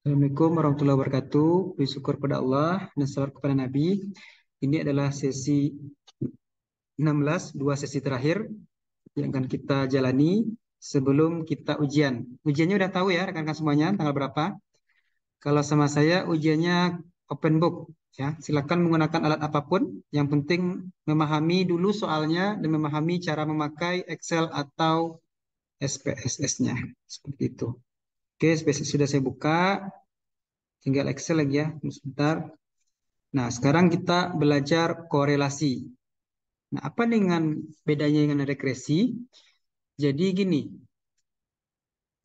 Assalamualaikum warahmatullahi wabarakatuh. Puji syukur kepada Allah dan salawat kepada Nabi. Ini adalah sesi 16, dua sesi terakhir yang akan kita jalani sebelum kita ujian. Ujiannya udah tahu ya rekan-rekan semuanya tanggal berapa? Kalau sama saya ujiannya open book ya. Silakan menggunakan alat apapun. Yang penting memahami dulu soalnya dan memahami cara memakai Excel atau SPSS-nya. Seperti itu. Oke, SPSS sudah saya buka. Tinggal Excel lagi ya. Tunggu sebentar. Nah, sekarang kita belajar korelasi. Nah, apa dengan bedanya dengan regresi? Jadi gini,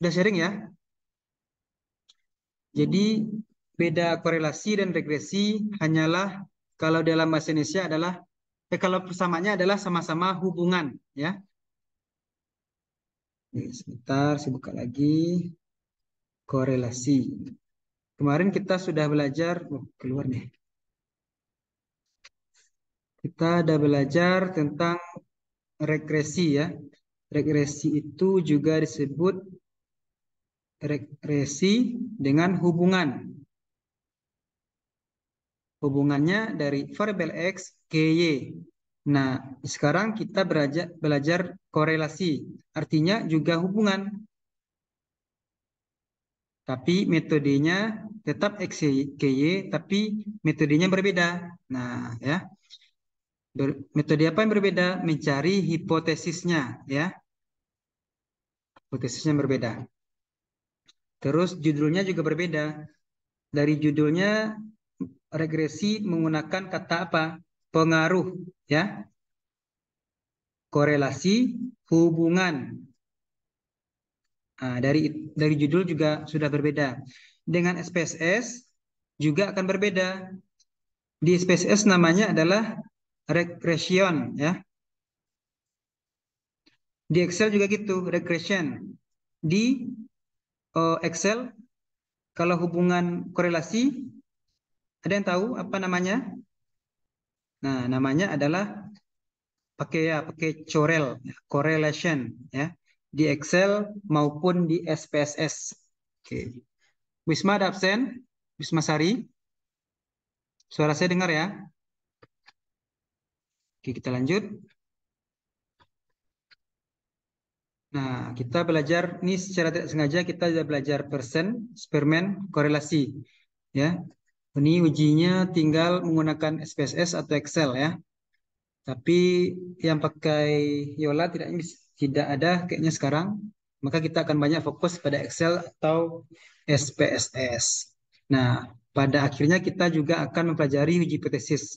udah sharing ya. Jadi beda korelasi dan regresi hanyalah kalau dalam bahasa Indonesia adalah kalau persamaannya adalah sama-sama hubungan ya. Nih, sebentar saya buka lagi korelasi. Kemarin kita sudah belajar, keluar nih. Kita sudah belajar tentang regresi ya. Regresi itu juga disebut regresi dengan hubungan. Hubungannya dari variabel X ke Y. Nah, sekarang kita belajar korelasi. Artinya juga hubungan. Tapi metodenya tetap X ke Y, tapi metodenya berbeda. Nah, ya. Metode apa yang berbeda? Mencari hipotesisnya, ya. Hipotesisnya berbeda. Terus judulnya juga berbeda. Dari judulnya regresi menggunakan kata apa? Pengaruh, ya. Korelasi, hubungan. Nah, dari judul juga sudah berbeda. Dengan SPSS juga akan berbeda. Di SPSS namanya adalah regression, ya. Di Excel juga gitu, regression. Di Excel kalau hubungan korelasi, ada yang tahu apa namanya? Nah, namanya adalah pakai corel, ya, correlation, ya. Di Excel maupun di SPSS. Oke. Wisma ada absen? Wisma Sari? Suara saya dengar ya? Oke, kita lanjut. Nah, kita belajar ini secara tidak sengaja kita sudah belajar persen, eksperimen, korelasi. Ya, ini ujinya tinggal menggunakan SPSS atau Excel ya. Tapi yang pakai Yola tidak ada kayaknya sekarang. Maka kita akan banyak fokus pada Excel atau SPSS. Nah, pada akhirnya kita juga akan mempelajari uji hipotesis.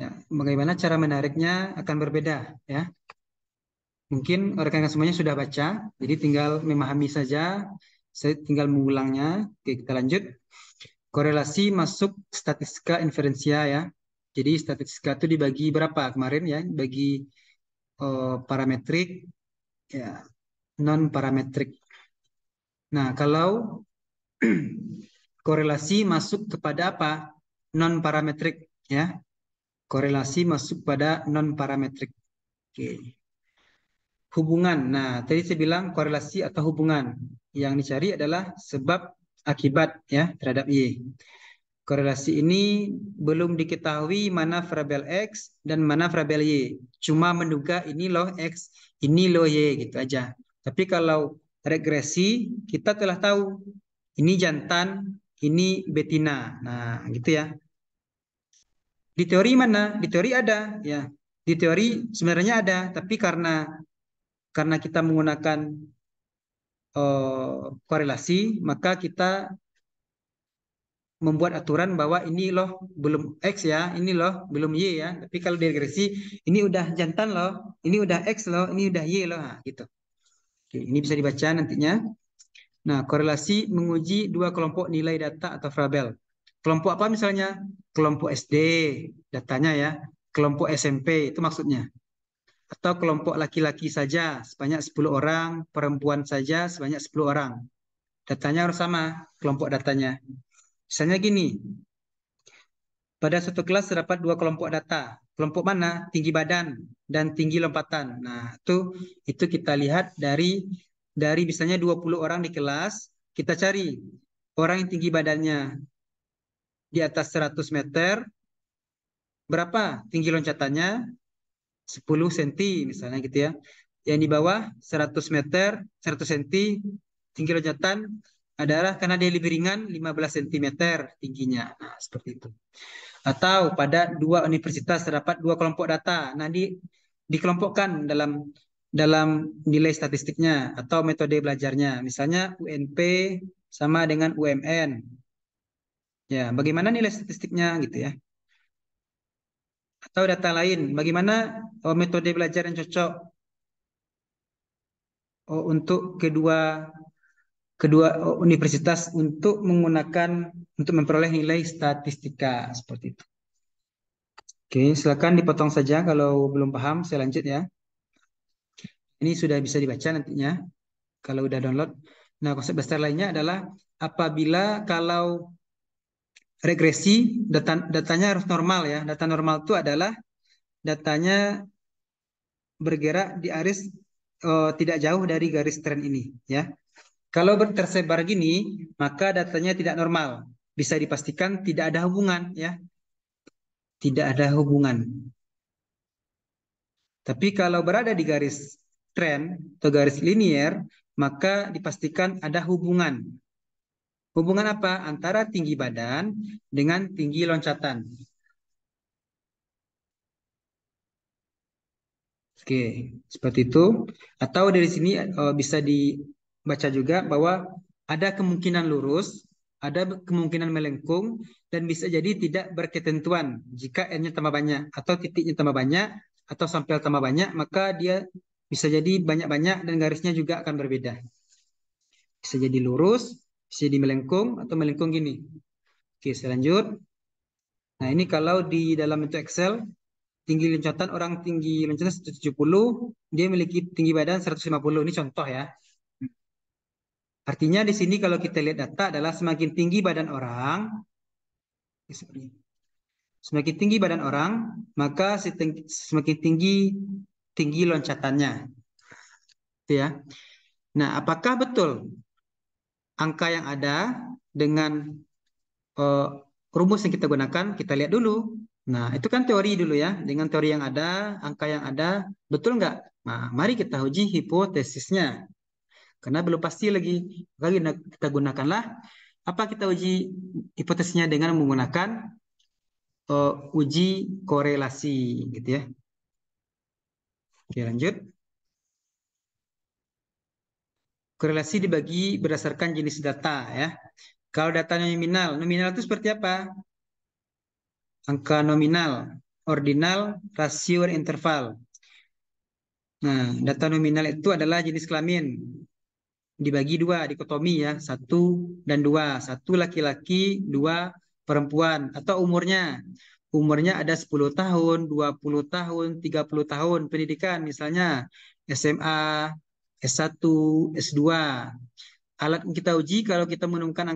Ya, bagaimana cara menariknya akan berbeda ya. Mungkin rekan-rekan semuanya sudah baca, jadi tinggal memahami saja. Saya tinggal mengulangnya. Oke, kita lanjut. Korelasi masuk statistika inferensia ya. Jadi statistika itu dibagi berapa kemarin ya? Bagi parametrik, ya, non parametrik. Nah, kalau korelasi masuk kepada apa? Non parametrik ya. Korelasi masuk pada non parametrik. Oke. Hubungan. Nah, tadi saya bilang korelasi atau hubungan. Yang dicari adalah sebab akibat ya terhadap Y. Korelasi ini belum diketahui mana variabel X dan mana variabel Y. Cuma menduga ini loh X, ini loh Y gitu aja. Tapi kalau regresi kita telah tahu ini jantan, ini betina. Nah, gitu ya. Di teori mana? Di teori ada ya. Di teori sebenarnya ada, tapi karena kita menggunakan korelasi, maka kita membuat aturan bahwa ini loh belum X ya, ini loh belum Y ya. Tapi kalau di regresi, ini udah jantan loh, ini udah X loh, ini udah Y loh, nah, gitu. Oke, ini bisa dibaca nantinya. Nah, korelasi menguji dua kelompok nilai data atau variabel. Kelompok apa misalnya? Kelompok SD, datanya ya. Kelompok SMP, itu maksudnya. Atau kelompok laki-laki saja, sebanyak 10 orang, perempuan saja, sebanyak 10 orang. Datanya harus sama, kelompok datanya. Misalnya gini, pada suatu kelas terdapat dua kelompok data. Kelompok mana? Tinggi badan dan tinggi lompatan. Nah, itu kita lihat dari misalnya 20 orang di kelas, kita cari orang yang tinggi badannya di atas 100 meter, berapa tinggi loncatannya? 10 cm misalnya gitu ya. Yang di bawah 100 meter, 100 cm tinggi loncatan adalah karena dia lebih ringan 15 cm tingginya. Nah, seperti itu. Atau pada dua universitas terdapat dua kelompok data. Nah, dikelompokkan dalam dalam nilai statistiknya atau metode belajarnya. Misalnya UNP sama dengan UMN. Ya, bagaimana nilai statistiknya gitu ya? Atau data lain, bagaimana metode belajar yang cocok untuk kedua kedua universitas untuk menggunakan untuk memperoleh nilai statistika seperti itu. Oke, silakan dipotong saja kalau belum paham. Saya lanjut ya. Ini sudah bisa dibaca nantinya kalau udah download. Nah, konsep dasar lainnya adalah apabila kalau regresi datanya harus normal ya. Data normal itu adalah datanya bergerak di aris tidak jauh dari garis tren ini ya. Kalau tersebar gini, maka datanya tidak normal. Bisa dipastikan tidak ada hubungan ya. Tidak ada hubungan. Tapi kalau berada di garis tren atau garis linier, maka dipastikan ada hubungan. Hubungan apa? Antara tinggi badan dengan tinggi loncatan. Oke, seperti itu. Atau dari sini bisa dibaca juga bahwa ada kemungkinan lurus, ada kemungkinan melengkung, dan bisa jadi tidak berketentuan. Jika n-nya tambah banyak atau titiknya tambah banyak atau sampel tambah banyak, maka dia bisa jadi banyak-banyak dan garisnya juga akan berbeda. Bisa jadi lurus, bisa jadi melengkung atau melengkung gini. Oke, saya lanjut. Nah, ini kalau di dalam bentuk Excel, tinggi loncatan orang tinggi loncatan 170, dia memiliki tinggi badan 150. Ini contoh ya. Artinya di sini kalau kita lihat data adalah semakin tinggi badan orang, semakin tinggi badan orang, maka semakin tinggi tinggi loncatannya. Gitu ya. Nah, apakah betul angka yang ada dengan eh, rumus yang kita gunakan? Kita lihat dulu. Nah, itu kan teori dulu ya. Dengan teori yang ada, angka yang ada, betul nggak? Nah, mari kita uji hipotesisnya. Karena belum pasti lagi. Lagi kita gunakanlah. Apa kita uji hipotesisnya dengan menggunakan uji korelasi, gitu ya. Oke, lanjut. Korelasi dibagi berdasarkan jenis data ya. Kalau data nominal, nominal itu seperti apa? Angka nominal, ordinal, rasio, dan interval. Nah, data nominal itu adalah jenis kelamin. Dibagi dua, dikotomi ya, satu dan dua. Satu laki-laki, dua perempuan. Atau umurnya. Umurnya ada 10 tahun, 20 tahun, 30 tahun. Pendidikan misalnya SMA, S1, S2. Alat yang kita uji kalau kita menemukan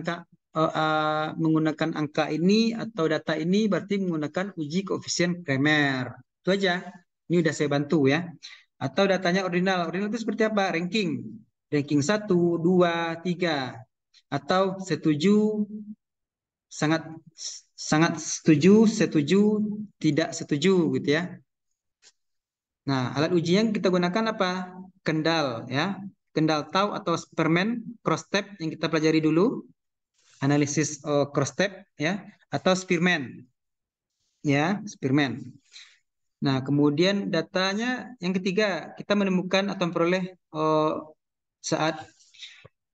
menggunakan angka ini atau data ini berarti menggunakan uji koefisien Kremer. Itu aja. Ini udah saya bantu ya. Atau datanya ordinal. Ordinal itu seperti apa? Ranking. Ranking 1, 2, 3. Atau setuju, sangat sangat setuju, setuju, tidak setuju gitu ya. Nah, alat uji yang kita gunakan apa? Kendal ya. Kendal tahu atau Spearman cross step yang kita pelajari dulu, analisis cross step ya, atau Spearman ya, Spearman. Nah, kemudian datanya yang ketiga, kita menemukan atau memperoleh saat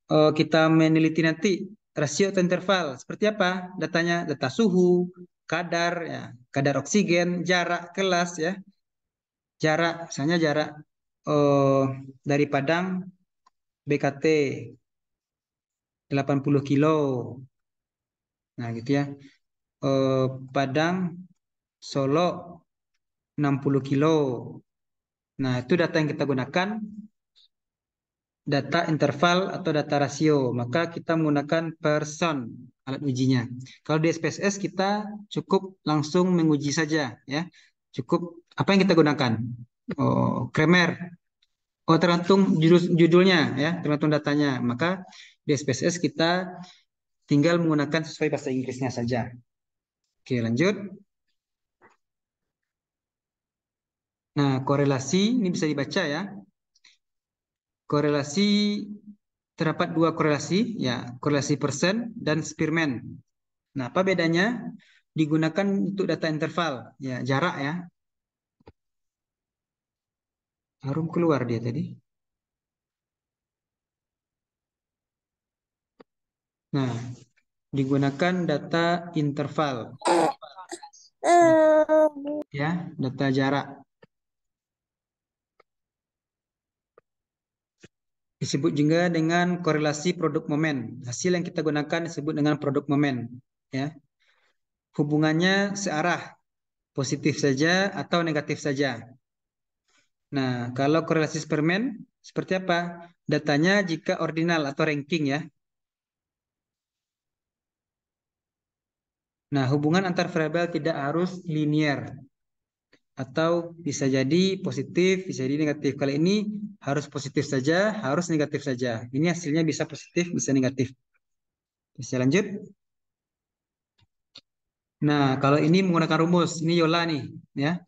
kita meneliti nanti rasio atau interval. Seperti apa? Datanya data suhu, kadar ya, kadar oksigen, jarak kelas ya. Jarak, misalnya jarak eh, dari Padang BKT 80 kilo. Nah, gitu ya. Eh, Padang Solo 60 kilo. Nah, itu data yang kita gunakan, data interval atau data rasio. Maka kita menggunakan person alat ujinya. Kalau di SPSS kita cukup langsung menguji saja ya. Cukup apa yang kita gunakan? Oh, Kremer. Oh, tergantung judulnya ya, tergantung datanya. Maka di SPSS kita tinggal menggunakan sesuai bahasa Inggrisnya saja. Oke, lanjut. Nah, korelasi ini bisa dibaca ya. Korelasi terdapat dua korelasi, ya, korelasi persen dan Spearman. Nah, apa bedanya? Digunakan untuk data interval, ya, jarak ya. Harum keluar dia tadi. Nah, digunakan data interval, ya, data jarak. Disebut juga dengan korelasi produk momen. Hasil yang kita gunakan disebut dengan produk momen, ya. Hubungannya searah, positif saja atau negatif saja. Nah, kalau korelasi Spearman seperti apa? Datanya jika ordinal atau ranking ya. Nah, hubungan antar variabel tidak harus linear atau bisa jadi positif, bisa jadi negatif. Kali ini harus positif saja, harus negatif saja. Ini hasilnya bisa positif, bisa negatif. Bisa lanjut. Nah, kalau ini menggunakan rumus, ini Yola nih, ya.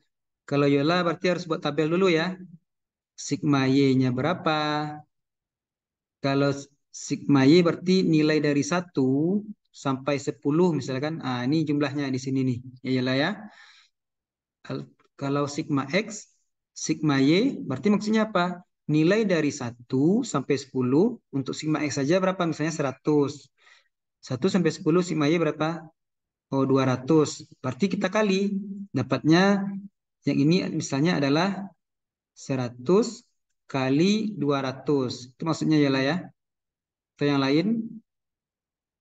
Kalau Yola berarti harus buat tabel dulu ya. Sigma Y-nya berapa? Kalau sigma Y berarti nilai dari 1 sampai 10 misalkan. Ah, ini jumlahnya di sini nih. Ya Yola ya. Kalau sigma X, sigma Y berarti maksudnya apa? Nilai dari 1 sampai 10 untuk sigma X saja berapa? Misalnya 100. 1 sampai 10 sigma Y berapa? Oh, 200. Berarti kita kali. Dapatnya yang ini misalnya adalah 100 kali 200. Itu maksudnya ya lah ya. Atau yang lain,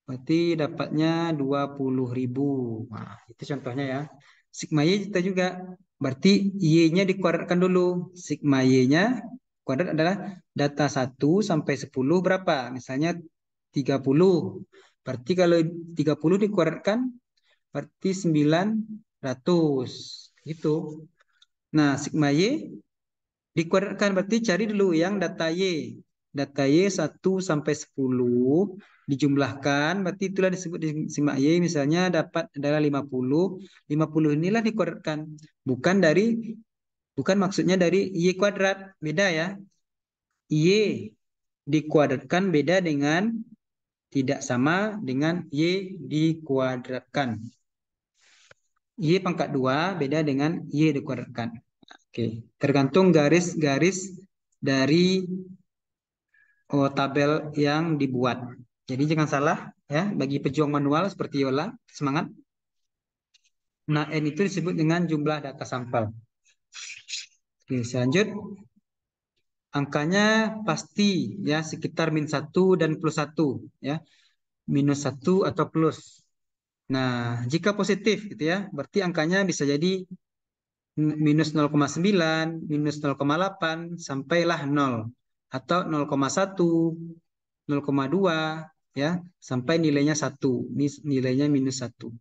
berarti dapatnya 20.000. Nah, itu contohnya ya. Sigma Y kita juga. Berarti Y-nya dikuadratkan dulu. Sigma Y-nya kuadrat adalah data 1 sampai 10 berapa? Misalnya 30. Berarti kalau 30 dikuadratkan, berarti 900. Gitu. Nah, sigma Y dikuadratkan berarti cari dulu yang data Y. Data Y 1 sampai 10 dijumlahkan berarti itulah disebut sigma Y misalnya dapat adalah 50. 50 inilah dikuadratkan. Bukan maksudnya dari Y kuadrat. Beda ya. Y dikuadratkan beda dengan tidak sama dengan Y dikuadratkan. Y pangkat 2 beda dengan Y dikuadratkan. Oke, tergantung garis-garis dari tabel yang dibuat. Jadi jangan salah ya, bagi pejuang manual seperti Yola, semangat. Nah, N itu disebut dengan jumlah data sampel. Oke, selanjut. Angkanya pasti ya sekitar -1 dan +1 ya. -1 atau plus. Nah, jika positif gitu ya, berarti angkanya bisa jadi -0,9, -0,8 sampailah 0 atau 0,1, 0,2 ya sampai nilainya 1. Ini nilainya -1.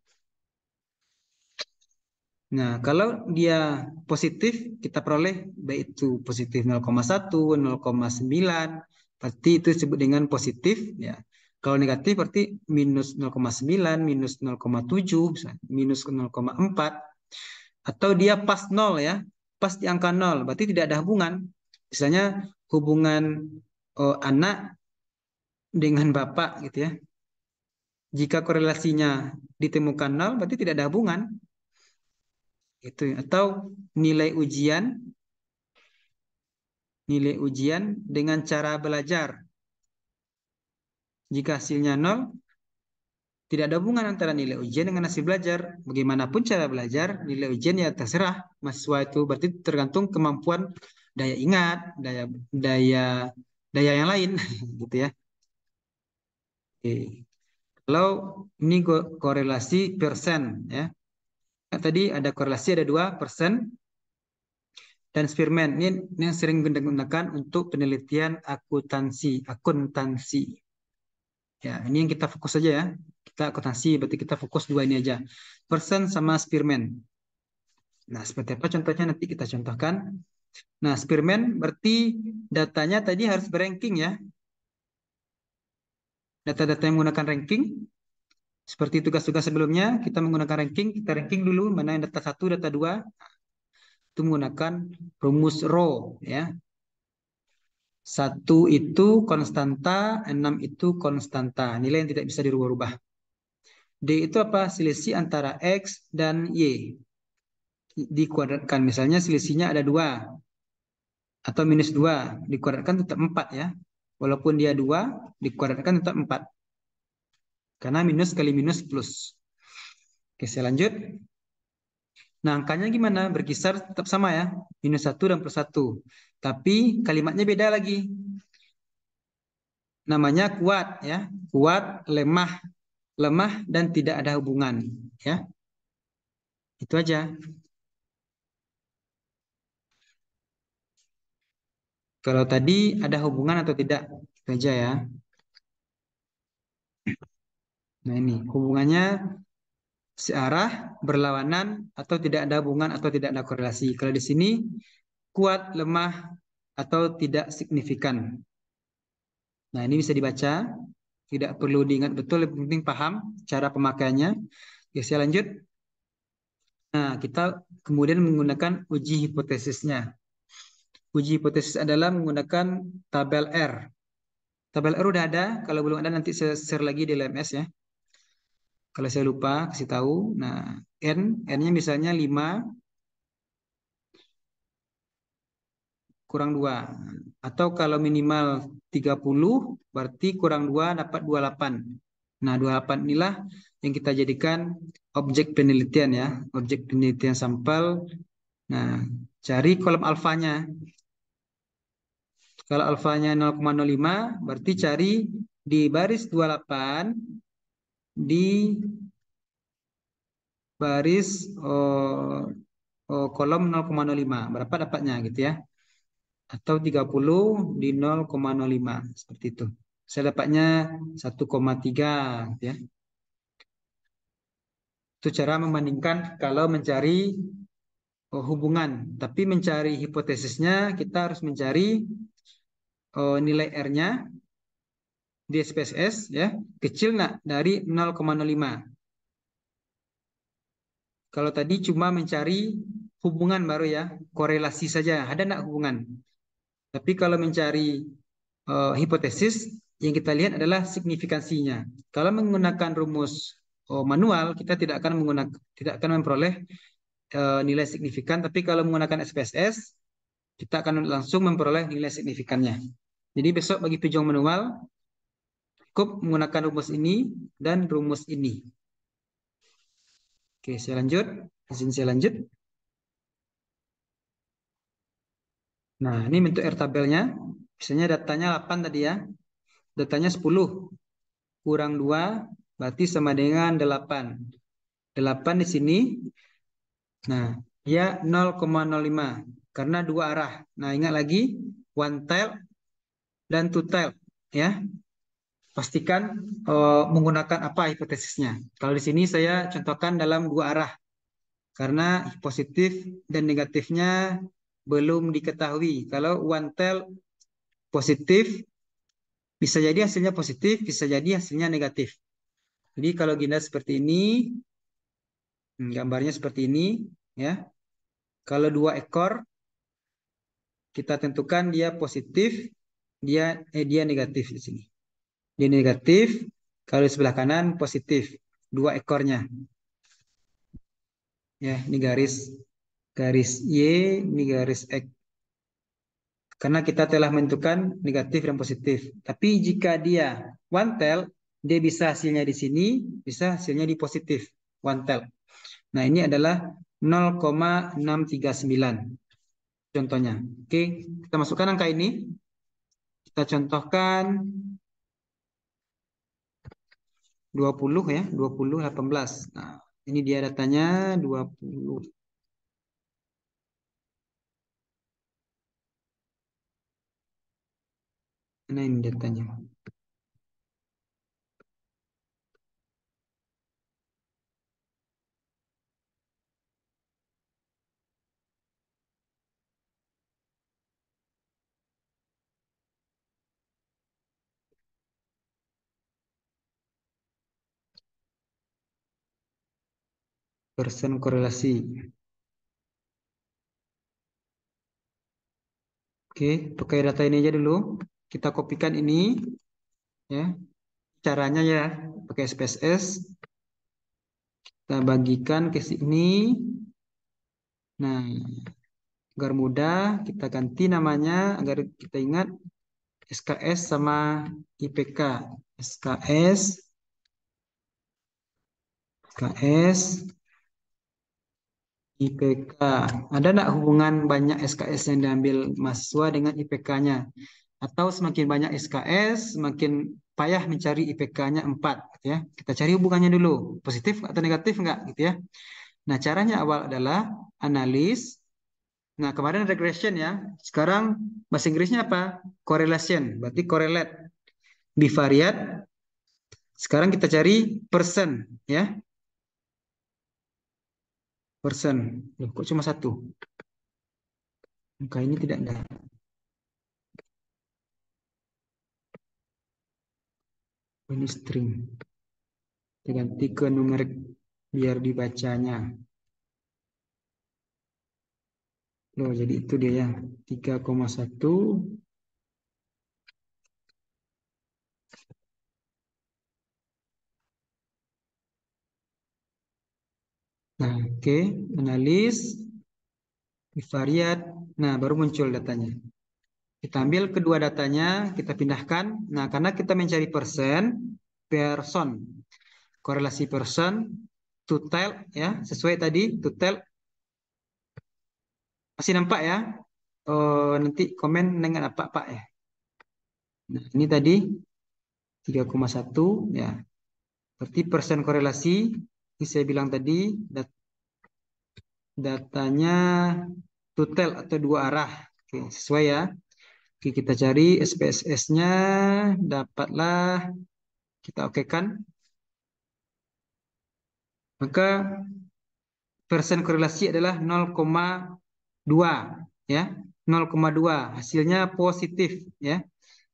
Nah, kalau dia positif kita peroleh baik itu positif 0,1, 0,9 berarti itu disebut dengan positif ya. Kalau negatif berarti -0,9, -0,7, -0,4 atau dia pas 0 ya. Pas di angka 0 berarti tidak ada hubungan. Misalnya hubungan anak dengan bapak gitu ya. Jika korelasinya ditemukan 0 berarti tidak ada hubungan. Itu atau nilai ujian dengan cara belajar. Jika hasilnya 0, tidak ada hubungan antara nilai ujian dengan hasil belajar. Bagaimanapun cara belajar, nilai ujian ya terserah mahasiswa itu. Berarti tergantung kemampuan daya ingat, daya daya yang lain, gitu ya. Oke. Kalau ini korelasi persen, ya. Nah, tadi ada korelasi ada 2 persen dan Spearman. Ini yang sering digunakan untuk penelitian akuntansi. Ya, ini yang kita fokus saja ya. Kita akuntansi, berarti kita fokus 2 ini aja. Persen sama Spearman. Nah, seperti apa contohnya nanti kita contohkan. Nah, Spearman berarti datanya tadi harus beranking ya. Data-data yang menggunakan ranking. Seperti tugas-tugas sebelumnya, kita menggunakan ranking. Kita ranking dulu mana yang data satu, data 2. Itu menggunakan rumus row. Ya. Satu itu konstanta, 6 itu konstanta. Nilai yang tidak bisa dirubah-rubah. D itu apa? Selisih antara X dan Y. Dikuadratkan. Misalnya selisihnya ada 2 atau minus 2. Dikuadratkan tetap 4 ya. Walaupun dia 2, dikuadratkan tetap 4. Karena minus kali minus plus. Oke, saya lanjut. Nah, angkanya gimana? Berkisar tetap sama ya. Minus 1 dan plus 1. Tapi kalimatnya beda lagi. Namanya kuat ya. Kuat, lemah, lemah dan tidak ada hubungan ya. Itu aja. Kalau tadi ada hubungan atau tidak? Itu aja ya. Nah, ini hubungannya searah, berlawanan, atau tidak ada hubungan atau tidak ada korelasi. Kalau di sini kuat, lemah, atau tidak signifikan. Nah, ini bisa dibaca. Tidak perlu diingat betul, yang penting paham cara pemakaiannya. Oke, saya lanjut. Nah, kita kemudian menggunakan uji hipotesisnya. Uji hipotesis adalah menggunakan tabel R. Tabel R udah ada, kalau belum ada nanti saya share lagi di LMS ya. Kalau saya lupa, kasih tahu. Nah, N-nya misalnya 5 kurang 2. Atau kalau minimal 30, berarti kurang 2 dapat 28. Nah, 28 inilah yang kita jadikan objek penelitian ya. Objek penelitian sampel. Nah, cari kolom alfanya. Kalau alfanya 0,05, berarti cari di baris 28 di baris kolom 0,05. Berapa dapatnya gitu ya. Atau 30 di 0,05 seperti itu. Saya dapatnya 1,3 gitu ya. Itu cara membandingkan kalau mencari hubungan. Tapi mencari hipotesisnya kita harus mencari nilai R-nya di SPSS ya. Kecil nggak dari 0,05. Kalau tadi cuma mencari hubungan baru ya, korelasi saja. Ada nggak hubungan? Tapi kalau mencari hipotesis, yang kita lihat adalah signifikansinya. Kalau menggunakan rumus manual, kita tidak akan memperoleh nilai signifikan. Tapi kalau menggunakan SPSS, kita akan langsung memperoleh nilai signifikannya. Jadi besok bagi pejuang manual, cukup menggunakan rumus ini dan rumus ini. Oke, saya lanjut. Izin saya lanjut. Nah, ini bentuk R tabelnya. Misalnya datanya 8 tadi ya. Datanya 10 kurang 2 berarti sama dengan 8. 8 di sini. Nah, dia 0,05 karena dua arah. Nah, ingat lagi one tail dan two tail ya. Pastikan menggunakan apa hipotesisnya. Kalau di sini saya contohkan dalam dua arah karena positif dan negatifnya belum diketahui. Kalau one tail positif bisa jadi hasilnya positif, bisa jadi hasilnya negatif. Jadi kalau gini seperti ini, gambarnya seperti ini ya. Kalau dua ekor kita tentukan dia positif, dia negatif di sini. Dia negatif, kalau di sebelah kanan positif, dua ekornya. Ya, ini garis garis Y, ini garis X. Karena kita telah menentukan negatif dan positif. Tapi jika dia one tail, dia bisa hasilnya di sini, bisa hasilnya di positif, one tail. Nah, ini adalah 0,639 contohnya. Oke, kita masukkan angka ini. Kita contohkan 20 ya, 20, 18. Nah, ini dia datanya 20. Nah, ini datanya. persen korelasi. Oke, pakai data ini aja dulu. Kita kopikan ini, ya. Caranya ya, pakai SPSS. Kita bagikan ke sini. Nah, agar mudah, kita ganti namanya agar kita ingat SKS sama IPK. SKS, SKS, IPK. Ada enggak hubungan banyak SKS yang diambil mahasiswa dengan IPK-nya? Atau semakin banyak SKS, semakin payah mencari IPK-nya 4, gitu ya. Kita cari hubungannya dulu, positif atau negatif enggak, gitu ya. Nah, caranya awal adalah analis. Nah, kemarin regression ya. Sekarang bahasa Inggrisnya apa? Correlation, berarti correlate. Bivariate. Sekarang kita cari persen, ya. Persen. Loh, kok cuma satu? Angka ini tidak ada. Ini string. Kita ganti ke numerik biar dibacanya. Loh, jadi itu dia ya. 3,1. Nah, oke. Analis, bivariat. Nah, baru muncul datanya. Kita ambil kedua datanya, kita pindahkan. Nah, karena kita mencari persen, person. Korelasi person, to tell, ya. Sesuai tadi, to tell. Masih nampak ya? Oh, nanti komen dengan apa, Pak, ya. Nah, ini tadi 3,1 ya. Berarti persen korelasi, ini saya bilang tadi, datanya total atau dua arah. Oke, sesuai ya. Oke, kita cari SPSS-nya, dapatlah, kita okekan. Maka persen korelasi adalah 0,2 ya. 0,2 hasilnya positif ya.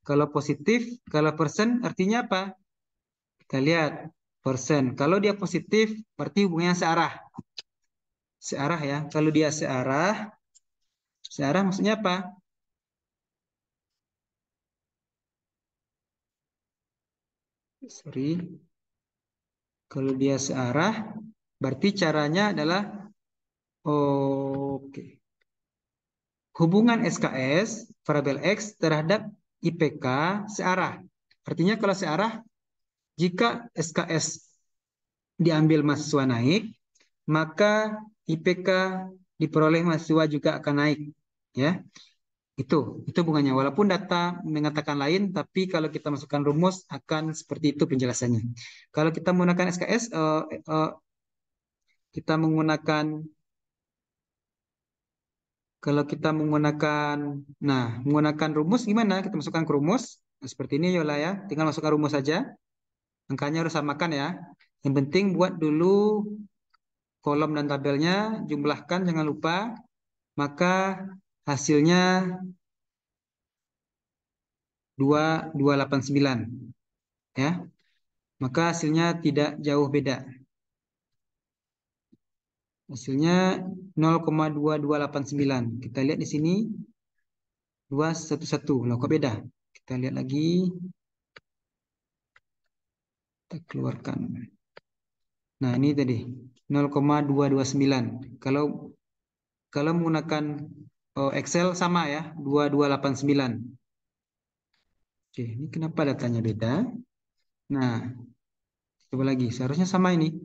Kalau positif, kalau persen artinya apa? Kita lihat persen. Kalau dia positif berarti hubungannya searah. Searah ya. Kalau dia searah, searah maksudnya apa? Sorry. Kalau dia searah, berarti caranya adalah oke. Hubungan SKS variabel X terhadap IPK searah. Artinya kalau searah, jika SKS diambil mahasiswa naik, maka IPK diperoleh mahasiswa juga akan naik. Ya, itu hubungannya. Walaupun data mengatakan lain, tapi kalau kita masukkan rumus akan seperti itu penjelasannya. Kalau kita menggunakan SKS, kita menggunakan kalau kita menggunakan, nah, menggunakan rumus gimana? Kita masukkan ke rumus. Nah, seperti ini Yola ya. Tinggal masukkan rumus saja. Angkanya harus samakan ya. Yang penting buat dulu kolom dan tabelnya, jumlahkan jangan lupa. Maka hasilnya 2289 ya. Maka hasilnya tidak jauh beda. Hasilnya 0,2289. Kita lihat di sini 211. Loh, kok beda? Kita lihat lagi. Kita keluarkan. Nah, ini tadi 0,229. Kalau kalau menggunakan Excel sama ya, 2289. Oke, ini kenapa datanya beda? Nah, coba lagi. Seharusnya sama ini.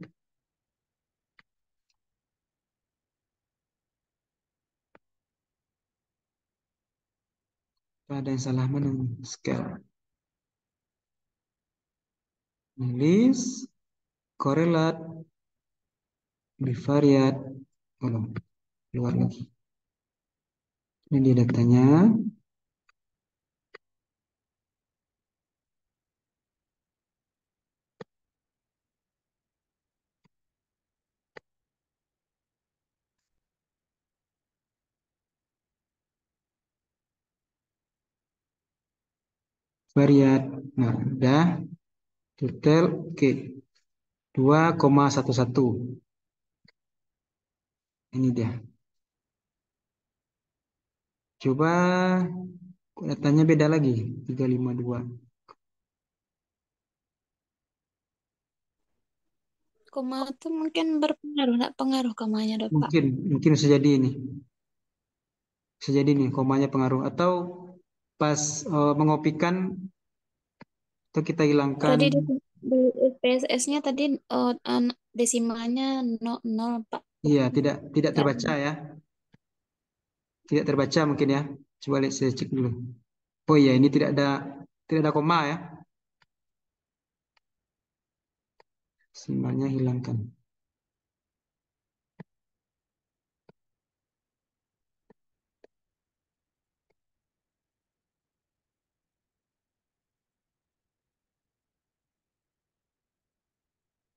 Ada yang salah mana nih? Scale. List, correlate, bivariate. Oh, keluar lagi. Ini dia datanya. Variat. Nah, udah. Total, oke. 2,11. Ini dia. Coba datanya beda lagi. 352. Koma itu mungkin berpengaruh, nggak pengaruh komanya, dong, Pak. Mungkin, mungkin bisa jadi ini. Bisa jadi nih komanya pengaruh. Atau pas mengopikan atau kita hilangkan. Tadi di SPSS-nya tadi desimalnya nol, Pak. Iya, tidak Nggak terbaca ya. Tidak terbaca mungkin ya. Coba lihat saya cek dulu. Oh iya, ini tidak ada koma ya. Simbolnya hilangkan.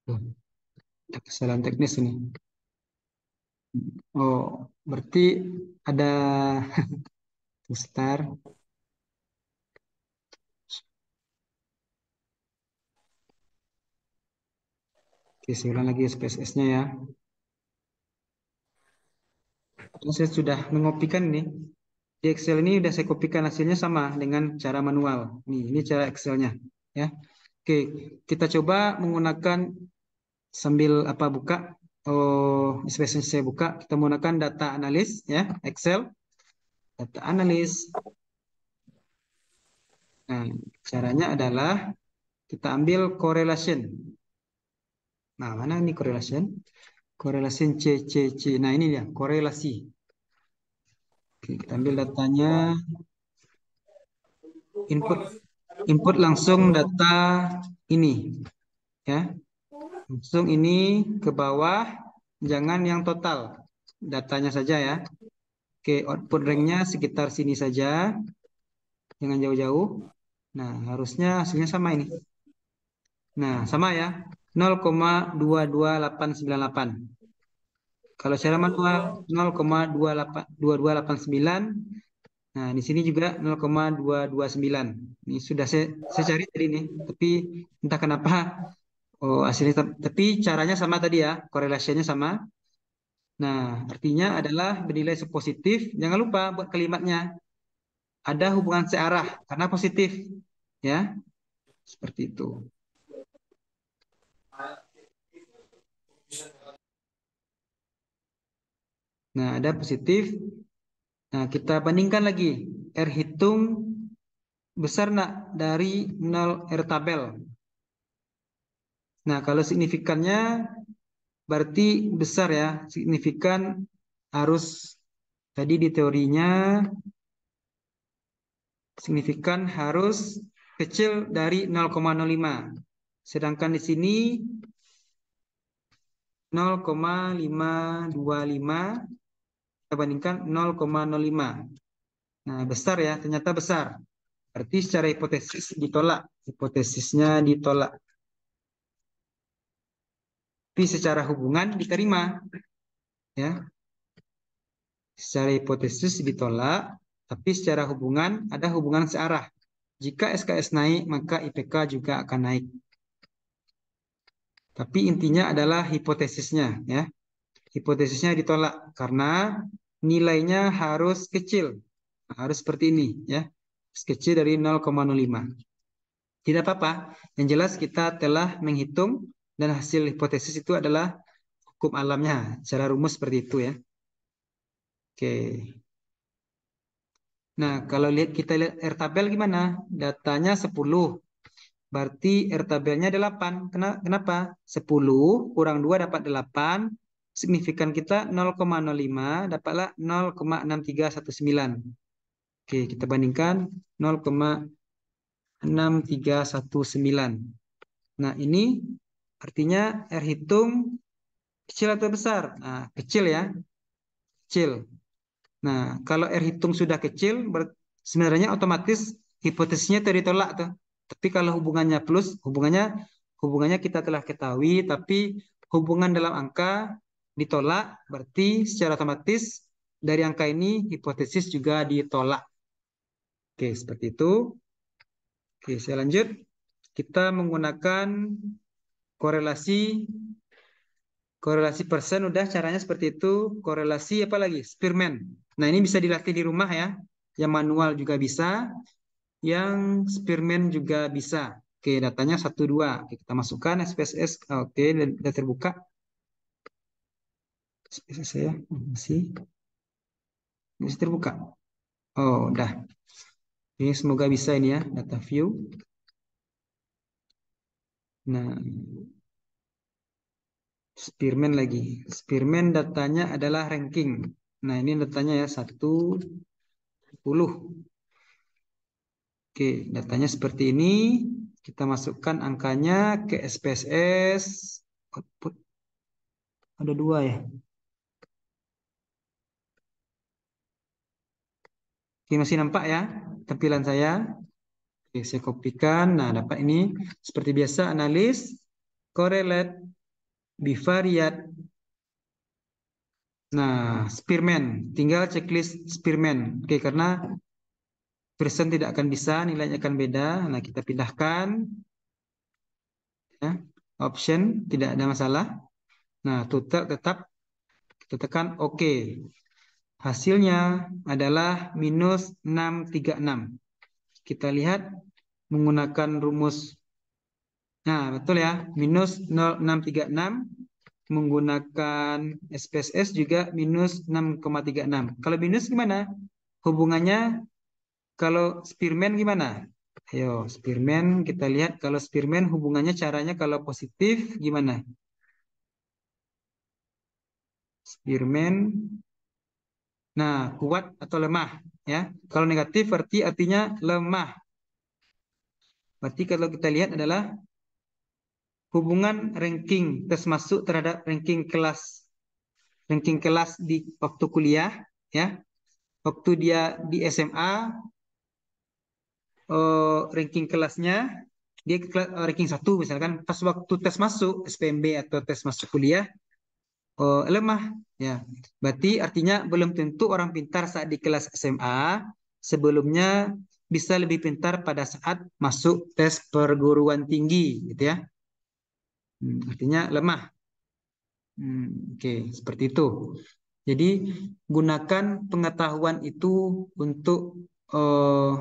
Tuh, ada kesalahan teknis ini. Oh, berarti ada start. Oke, saya ulang lagi SPSS-nya ya. Ini saya sudah mengopikan ini. Di Excel ini sudah saya kopikan hasilnya sama dengan cara manual. Ini cara Excel-nya ya. Oke, kita coba menggunakan sambil apa buka. Oh, SPSS saya buka. Kita menggunakan data analis ya, Excel, data analis. Nah, caranya adalah kita ambil correlation. Nah, mana ini correlation? Correlation C, C, C. Nah, ini dia, korelasi. Oke, kita ambil datanya, input input langsung data ini, ya. Langsung ini ke bawah, jangan yang total. Datanya saja ya. Oke, output ranknya sekitar sini saja, jangan jauh-jauh. Nah, harusnya hasilnya sama ini. Nah, sama ya. 0,22898. Kalau secara manual 0,2289. Nah, di sini juga 0,229. Ini sudah saya cari tadi nih, tapi entah kenapa oh hasilnya tapi caranya sama tadi ya, korelasinya sama. Nah, artinya adalah bernilai positif. Jangan lupa buat kalimatnya ada hubungan searah karena positif, ya, seperti itu. Nah, ada positif. Nah, kita bandingkan lagi. R hitung besar nak dari 0 R tabel. Nah, kalau signifikannya berarti besar ya. Signifikan harus tadi di teorinya signifikan harus kecil dari 0,05. Sedangkan di sini 0,525 kita bandingkan 0,05. Nah, besar ya, ternyata besar. Berarti secara hipotesis ditolak. Hipotesisnya ditolak. Tapi secara hubungan diterima. Ya, secara hipotesis ditolak, tapi secara hubungan ada hubungan searah. Jika SKS naik, maka IPK juga akan naik. Tapi intinya adalah hipotesisnya, ya. Hipotesisnya ditolak karena nilainya harus kecil, harus seperti ini, ya, kecil dari 0,05. Tidak apa-apa. Yang jelas kita telah menghitung dan hasil hipotesis itu adalah hukum alamnya. Secara rumus seperti itu ya. Oke. Nah, kalau kita lihat R tabel gimana? Datanya 10. Berarti R tabelnya 8. Kenapa? 10 kurang 2 dapat 8. Signifikan kita 0,05 dapatlah 0,6319. Oke, kita bandingkan 0,6319. Nah, ini artinya R hitung kecil atau besar? Nah, kecil ya, kecil. Nah, kalau R hitung sudah kecil, sebenarnya otomatis hipotesisnya itu ditolak tuh. Tapi kalau hubungannya plus, hubungannya kita telah ketahui, tapi hubungan dalam angka ditolak, berarti secara otomatis dari angka ini hipotesis juga ditolak. Oke, seperti itu. Oke, saya lanjut. Kita menggunakan korelasi Korelasi persen udah caranya seperti itu. Korelasi apa lagi? Spearman. Nah, ini bisa dilatih di rumah ya. Yang manual juga bisa, yang Spearman juga bisa. Oke, datanya 1 2. Oke, kita masukkan SPSS. Oke, udah terbuka. SPSS saya masih terbuka. Oh, udah. Ini semoga bisa ini ya, data view. Nah, Spearman lagi. Spearman datanya adalah ranking. Nah, ini datanya ya 1/10. Oke, datanya seperti ini. Kita masukkan angkanya ke SPSS. Output ada 2 ya. Oke, masih nampak ya tampilan saya. Oke, saya kopikan. Nah, dapat ini. Seperti biasa, analis, correlate, bivariate. Nah, Spearman. Tinggal checklist Spearman. Oke, karena persen tidak akan bisa, nilainya akan beda. Nah, kita pindahkan. Ya. Option, tidak ada masalah. Nah, total tetap kita tekan OK. Hasilnya adalah -636. Kita lihat menggunakan rumus. Nah, betul ya. -636 menggunakan SPSS juga -6,36. Kalau minus gimana? Hubungannya kalau Spearman gimana? Ayo, Spearman kita lihat kalau Spearman hubungannya caranya kalau positif gimana? Spearman. Nah, kuat atau lemah ya. Kalau negatif berarti artinya lemah. Berarti kalau kita lihat adalah hubungan ranking tes masuk terhadap ranking kelas di waktu kuliah ya. Waktu dia di SMA ranking kelasnya dia ranking 1 misalkan, pas waktu tes masuk SPMB atau tes masuk kuliah lemah ya. Berarti artinya belum tentu orang pintar saat di kelas SMA sebelumnya bisa lebih pintar pada saat masuk tes perguruan tinggi gitu ya. Artinya lemah. Oke, seperti itu. Jadi gunakan pengetahuan itu untuk eh,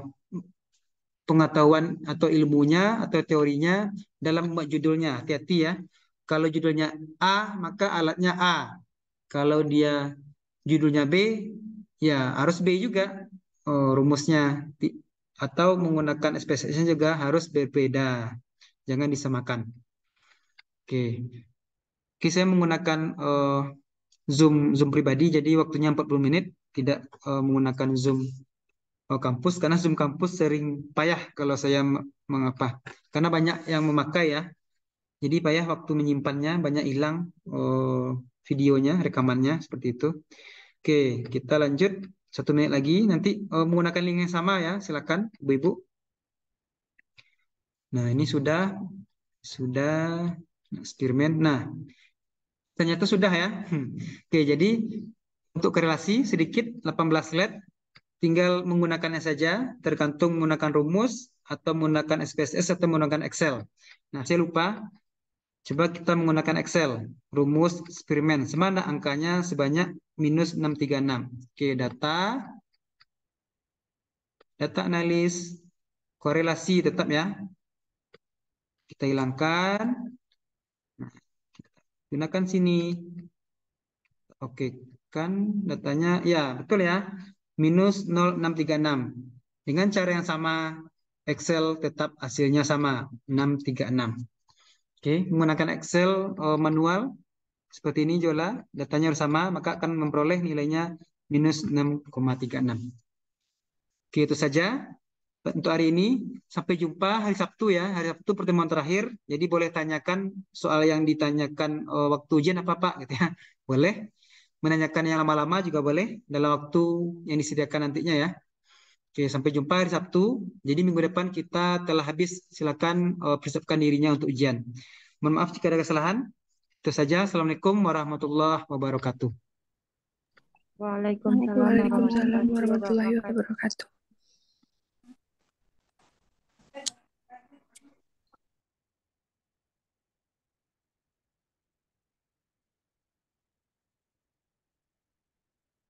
pengetahuan atau ilmunya atau teorinya dalam membuat judulnya. Hati-hati ya. Kalau judulnya A, maka alatnya A. Kalau dia judulnya B, ya harus B juga rumusnya. Atau menggunakan spesiesnya juga harus berbeda. Jangan disamakan. Oke. Oke, saya menggunakan Zoom Zoom pribadi, jadi waktunya 40 menit, tidak menggunakan Zoom kampus, karena Zoom kampus sering payah kalau saya mengapa. Karena banyak yang memakai ya, jadi payah waktu menyimpannya, banyak hilang videonya, rekamannya, seperti itu. Oke, kita lanjut 1 menit lagi, nanti menggunakan link yang sama ya, silakan Ibu-Ibu. Nah, ini sudah eksperimen. Nah, ternyata sudah ya. Oke, jadi untuk korelasi sedikit 18 slide, tinggal menggunakannya saja, tergantung menggunakan rumus atau menggunakan SPSS atau menggunakan Excel. Nah, saya lupa. Coba kita menggunakan Excel. Rumus eksperimen. Semana angkanya sebanyak -636. Oke, data analis, korelasi tetap ya. Kita hilangkan. Nah, gunakan sini. Oke, kan datanya ya betul ya. -636. Dengan cara yang sama, Excel tetap hasilnya sama, 636. Oke, menggunakan Excel manual seperti ini Jola, datanya harus sama, maka akan memperoleh nilainya -6,36. Oke, itu saja untuk hari ini. Sampai jumpa hari Sabtu ya. Hari Sabtu pertemuan terakhir. Jadi boleh tanyakan soal yang ditanyakan waktu ujian apa Pak gitu ya. Boleh. Menanyakan yang lama-lama juga boleh dalam waktu yang disediakan nantinya ya. Oke, sampai jumpa hari Sabtu. Jadi minggu depan kita telah habis. Silakan persiapkan dirinya untuk ujian. Mohon maaf jika ada kesalahan. Itu saja. Assalamualaikum warahmatullahi wabarakatuh. Waalaikumsalam Waalaikumsalam warahmatullahi warahmatullahi wabarakatuh. wabarakatuh.